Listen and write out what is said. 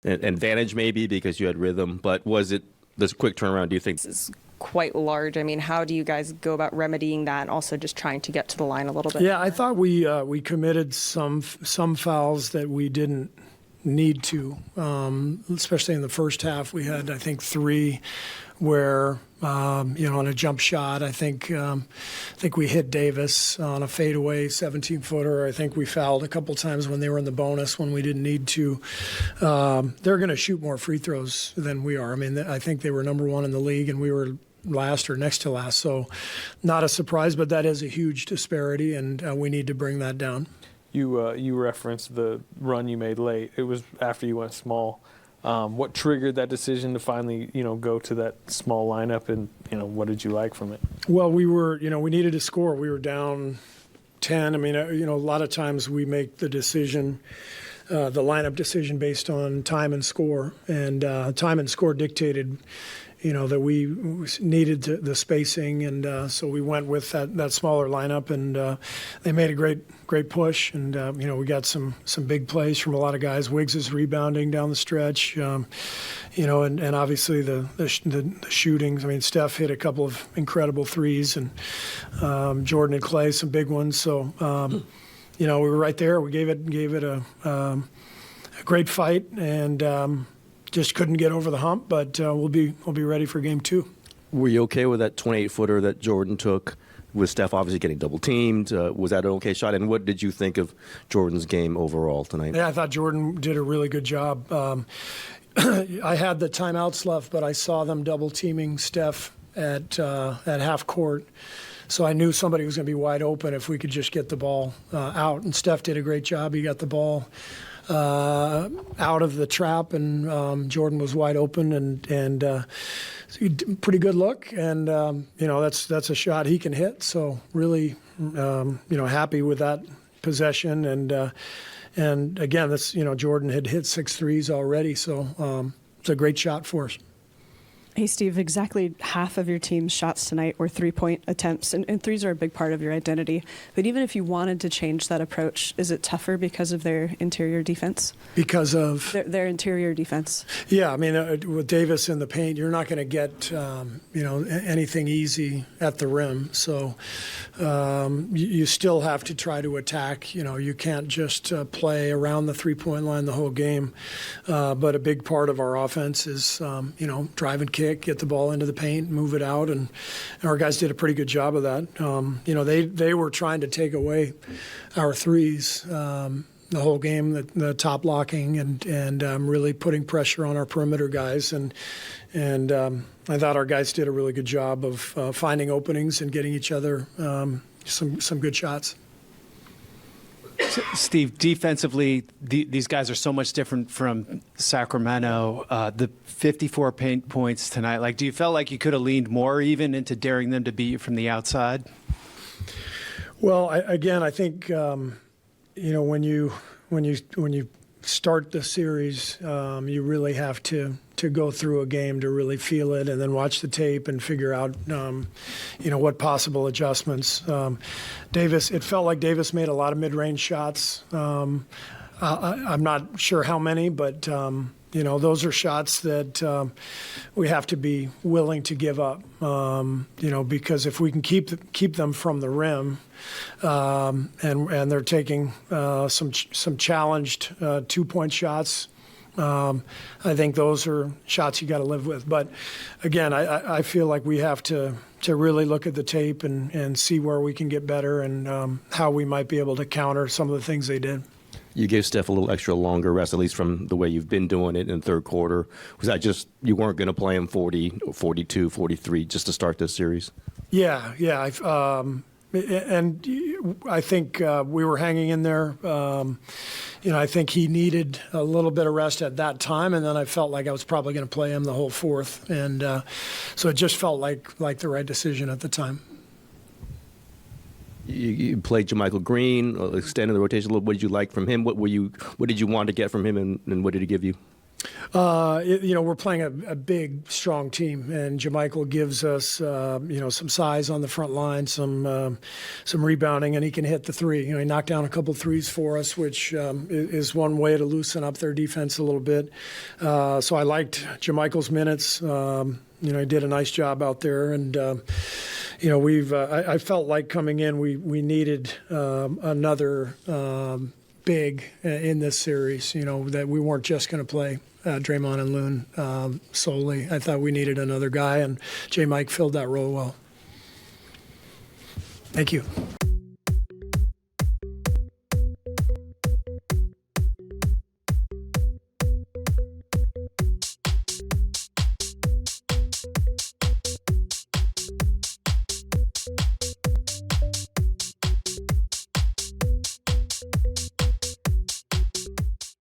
an advantage maybe because you had rhythm, but was it this quick turnaround, do you think? This is quite large. I mean, how do you guys go about remedying that and also just trying to get to the line a little bit? Yeah, I thought we committed some fouls that we didn't need to, especially in the first half. We had, I think, 3 where, on a jump shot, I think we hit Davis on a fadeaway 17-footer. I think we fouled a couple times when they were in the bonus when we didn't need to. They're going to shoot more free throws than we are. I mean, I think they were number 1 in the league, and we were last or next to last. So not a surprise, but that is a huge disparity, and we need to bring that down. You referenced the run you made late. It was after you went small. What triggered that decision to finally, go to that small lineup, and what did you like from it? Well, we needed to score. We were down 10. I mean, a lot of times we make the decision, the lineup decision based on time and score, and time and score dictated, that we needed the spacing, and so we went with that smaller lineup, and they made a great push, and we got some big plays from a lot of guys. Wiggs is rebounding down the stretch, and obviously the shootings. I mean, Steph hit a couple of incredible threes, and Jordan and Clay some big ones. So we were right there. We gave it a great fight, and just couldn't get over the hump, but we'll be ready for game 2. Were you okay with that 28-footer that Jordan took, with Steph obviously getting double-teamed? Was that an okay shot? And what did you think of Jordan's game overall tonight? Yeah, I thought Jordan did a really good job. I had the timeouts left, but I saw them double-teaming Steph at half court. So I knew somebody was going to be wide open if we could just get the ball out. And Steph did a great job. He got the ball out of the trap, and Jordan was wide open, and pretty good look. And that's a shot he can hit. So really, happy with that possession. And again, this Jordan had hit 6 threes already, so it's a great shot for us. Hey, Steve, exactly half of your team's shots tonight were three-point attempts, and threes are a big part of your identity. But even if you wanted to change that approach, is it tougher because of their interior defense? Because of? Their interior defense. Yeah, I mean, with Davis in the paint, you're not going to get, anything easy at the rim. So you still have to try to attack. You can't just play around the three-point line the whole game. But a big part of our offense is, drive and kick, get the ball into the paint, move it out, and our guys did a pretty good job of that. They were trying to take away our threes the whole game, the top blocking, and really putting pressure on our perimeter guys, and I thought our guys did a really good job of finding openings and getting each other some good shots. Steve, defensively, these guys are so much different from Sacramento. The 54 paint points tonight, do you feel like you could have leaned more even into daring them to beat you from the outside? Well, I think when you start the series, you really have to go through a game to really feel it, and then watch the tape and figure out what possible adjustments. It felt like Davis made a lot of mid-range shots. I'm not sure how many, but those are shots that we have to be willing to give up. Because if we can keep them from the rim, and they're taking some challenged 2-point shots, I think those are shots you got to live with. But again, I feel like we have to really look at the tape and see where we can get better, and how we might be able to counter some of the things they did. You gave Steph a little extra longer rest, at least from the way you've been doing it in the third quarter. Was that just you weren't going to play him 40, 42, 43 just to start this series? Yeah. And I think we were hanging in there. I think he needed a little bit of rest at that time, and then I felt like I was probably going to play him the whole fourth, and so it just felt like the right decision at the time. You played JaMychal Green, extended the rotation a little. What did you like from him? What did you want to get from him, and what did he give you? We're playing a big, strong team, and JaMychal gives us, some size on the front line, some rebounding, and he can hit the three. He knocked down a couple threes for us, which is one way to loosen up their defense a little bit. So I liked JaMychal's minutes. He did a nice job out there, and I felt like coming in, we needed another big in this series. That we weren't just going to play Draymond and Loon solely. I thought we needed another guy, and J. Mike filled that role well. Thank you.